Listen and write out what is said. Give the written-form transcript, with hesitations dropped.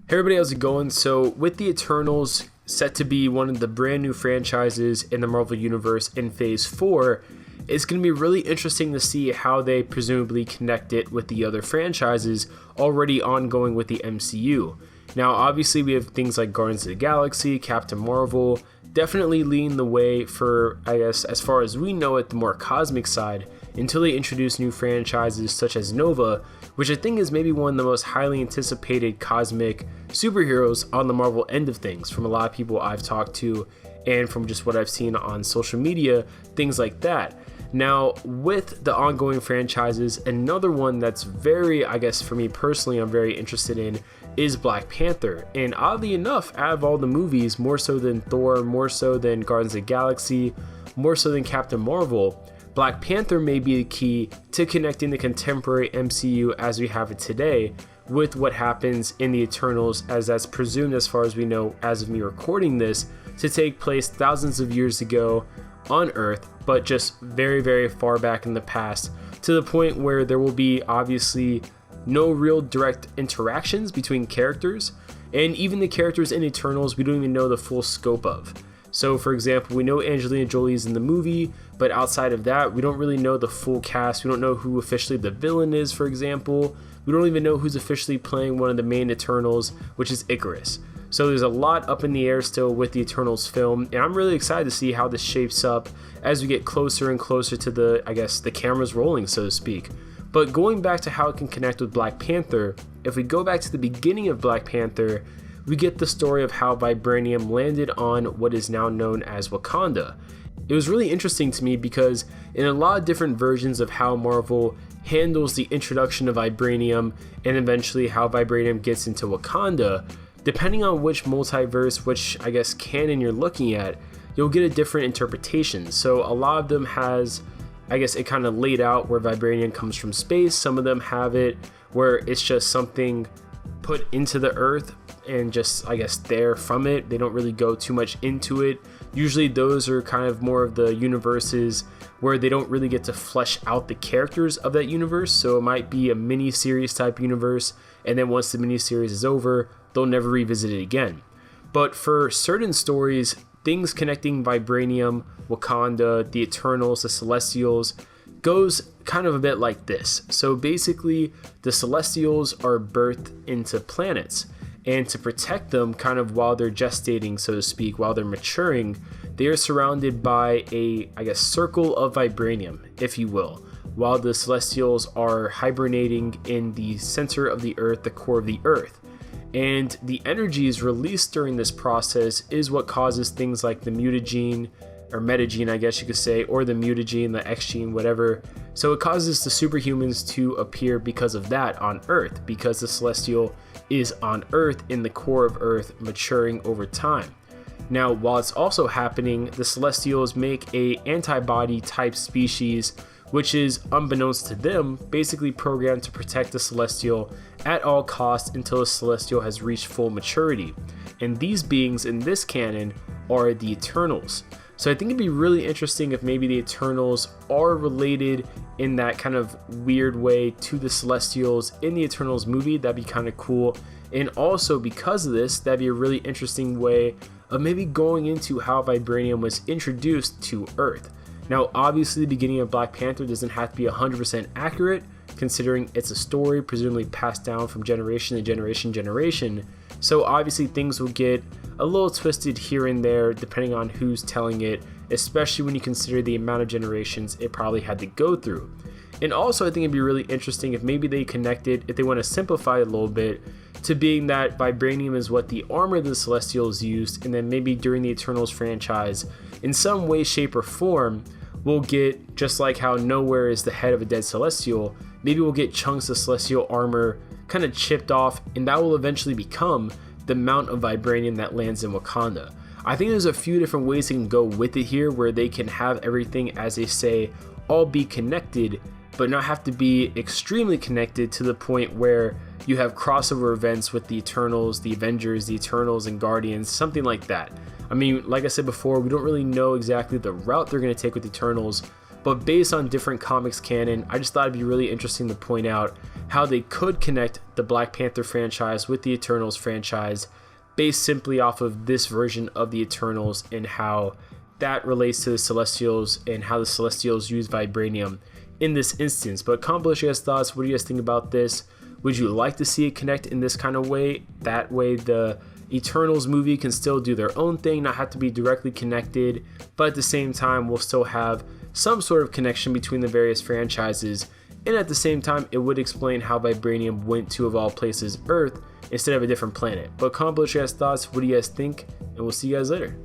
Hey everybody, how's it going? So with the Eternals set to be one of the brand new franchises in the Marvel Universe in Phase 4, it's going to be really interesting to see how they presumably connect it with the other franchises already ongoing with the MCU. Now obviously we have things like Guardians of the Galaxy, Captain Marvel, definitely leading the way for, I guess, as far as we know it, the more cosmic side, until they introduce new franchises such as Nova, which I think is maybe one of the most highly anticipated cosmic superheroes on the Marvel end of things from a lot of people I've talked to and from just what I've seen on social media, things like that. Now, with the ongoing franchises, another one that's very, I guess for me personally, I'm very interested in is Black Panther. And oddly enough, out of all the movies, more so than Thor, more so than Guardians of the Galaxy, more so than Captain Marvel, Black Panther may be the key to connecting the contemporary MCU as we have it today with what happens in the Eternals, as that's presumed, as far as we know as of me recording this, to take place thousands of years ago on Earth, but just very, very far back in the past, to the point where there will be obviously no real direct interactions between characters, and even the characters in Eternals we don't even know the full scope of. So for example, we know Angelina Jolie is in the movie, but outside of that, we don't really know the full cast. We don't know who officially the villain is, for example. We don't even know who's officially playing one of the main Eternals, which is Icarus. So there's a lot up in the air still with the Eternals film, and I'm really excited to see how this shapes up as we get closer and closer to the, I guess, the cameras rolling, so to speak. But going back to how it can connect with Black Panther, if we go back to the beginning of Black Panther, we get the story of how vibranium landed on what is now known as Wakanda. It was really interesting to me because in a lot of different versions of how Marvel handles the introduction of vibranium and eventually how vibranium gets into Wakanda, depending on which multiverse, which I guess canon you're looking at, you'll get a different interpretation. So a lot of them has, I guess, it kind of laid out where vibranium comes from space. Some of them have it where it's just something put into the earth and just, I guess, there from it. They don't really go too much into it. Usually those are kind of more of the universes where they don't really get to flesh out the characters of that universe. So it might be a mini series type universe, and then once the mini series is over, they'll never revisit it again. But for certain stories, things connecting vibranium, Wakanda, the Eternals, the Celestials, goes kind of a bit like this. So basically, the Celestials are birthed into planets, and to protect them kind of while they're gestating, so to speak, while they're maturing, they are surrounded by a, I guess, circle of vibranium, if you will, while the Celestials are hibernating in the center of the earth, the core of the earth. And the energies released during this process is what causes things like the mutagene, or metagene, I guess you could say, or the mutagene, the X gene, whatever. So it causes the superhumans to appear because of that on Earth, because the Celestial is on Earth, in the core of Earth, maturing over time. Now, while it's also happening, the Celestials make a antibody type species, which is, unbeknownst to them, basically programmed to protect the Celestial at all costs until the Celestial has reached full maturity. And these beings in this canon are the Eternals. So I think it'd be really interesting if maybe the Eternals are related in that kind of weird way to the Celestials in the Eternals movie. That'd be kind of cool. And also because of this, that'd be a really interesting way of maybe going into how vibranium was introduced to Earth. Now, obviously the beginning of Black Panther doesn't have to be 100% accurate, considering it's a story presumably passed down from generation to generation. So obviously things will get a little twisted here and there depending on who's telling it, especially when you consider the amount of generations it probably had to go through. And also I think it'd be really interesting if maybe they connected, if they want to simplify it a little bit, to being that vibranium is what the armor of the Celestials used, and then maybe during the Eternals franchise, in some way, shape, or form, we'll get, just like how Nowhere is the head of a dead Celestial, maybe we'll get chunks of Celestial armor kind of chipped off, and that will eventually become the amount of vibranium that lands in Wakanda. I think there's a few different ways they can go with it here, where they can have everything, as they say, all be connected, but not have to be extremely connected to the point where you have crossover events with the Eternals, the Avengers, the Eternals, and Guardians, something like that. I mean, like I said before, we don't really know exactly the route they're going to take with the Eternals, but based on different comics canon, I just thought it'd be really interesting to point out how they could connect the Black Panther franchise with the Eternals franchise based simply off of this version of the Eternals and how that relates to the Celestials and how the Celestials use vibranium in this instance. But comment below your guys' thoughts. What do you guys think about this? Would you like to see it connect in this kind of way? That way the Eternals movie can still do their own thing, not have to be directly connected, but at the same time we'll still have some sort of connection between the various franchises, and at the same time it would explain how vibranium went to, of all places, Earth instead of a different planet. But comment below your guys' thoughts. What do you guys think? And we'll see you guys later.